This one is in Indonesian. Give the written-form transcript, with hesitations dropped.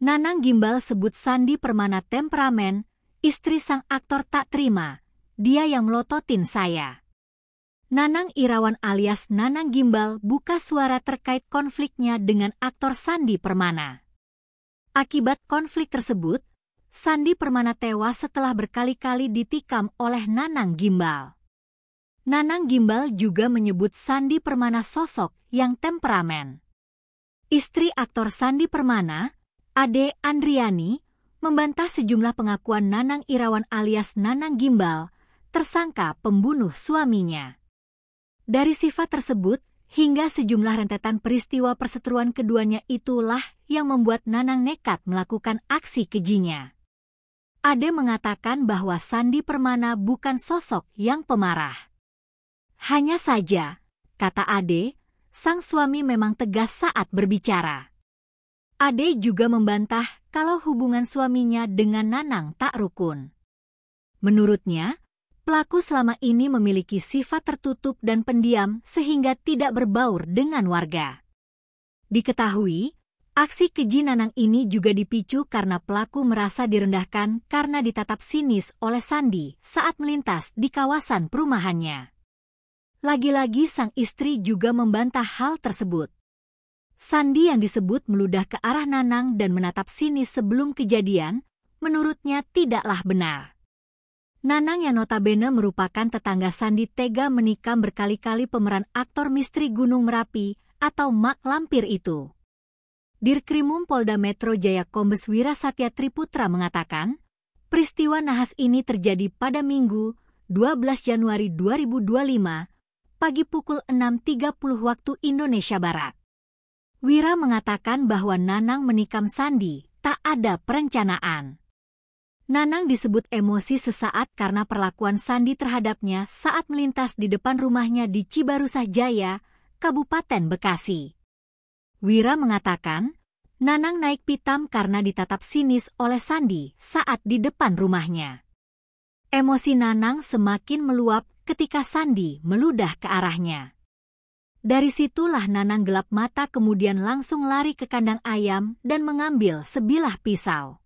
Nanang Gimbal sebut Sandi Permana temperamen, istri sang aktor tak terima, dia yang melototin saya. Nanang Irawan alias Nanang Gimbal buka suara terkait konfliknya dengan aktor Sandi Permana. Akibat konflik tersebut, Sandi Permana tewas setelah berkali-kali ditikam oleh Nanang Gimbal. Nanang Gimbal juga menyebut Sandi Permana sosok yang temperamen. Istri aktor Sandi Permana, Ade Andriani, membantah sejumlah pengakuan Nanang Irawan alias Nanang Gimbal, tersangka pembunuh suaminya. Dari sifat tersebut, hingga sejumlah rentetan peristiwa perseteruan keduanya itulah yang membuat Nanang nekat melakukan aksi kejinya. Ade mengatakan bahwa Sandi Permana bukan sosok yang pemarah. Hanya saja, kata Ade, sang suami memang tegas saat berbicara. Ade juga membantah kalau hubungan suaminya dengan Nanang tak rukun. Menurutnya, pelaku selama ini memiliki sifat tertutup dan pendiam sehingga tidak berbaur dengan warga. Diketahui, aksi keji Nanang ini juga dipicu karena pelaku merasa direndahkan karena ditatap sinis oleh Sandi saat melintas di kawasan perumahannya. Lagi-lagi sang istri juga membantah hal tersebut. Sandi yang disebut meludah ke arah Nanang dan menatap sinis sebelum kejadian, menurutnya tidaklah benar. Nanang yang notabene merupakan tetangga Sandi tega menikam berkali-kali pemeran aktor misteri Gunung Merapi atau Mak Lampir itu. Dirkrimum Polda Metro Jaya Kombes Wira Satya Triputra mengatakan, peristiwa nahas ini terjadi pada Minggu, 12 Januari 2025, pagi pukul 6.30 waktu Indonesia Barat. Wira mengatakan bahwa Nanang menikam Sandi tak ada perencanaan. Nanang disebut emosi sesaat karena perlakuan Sandi terhadapnya saat melintas di depan rumahnya di Cibarusah Jaya, Kabupaten Bekasi. Wira mengatakan, Nanang naik pitam karena ditatap sinis oleh Sandi saat di depan rumahnya. Emosi Nanang semakin meluap ketika Sandi meludah ke arahnya. Dari situlah Nanang gelap mata kemudian langsung lari ke kandang ayam dan mengambil sebilah pisau.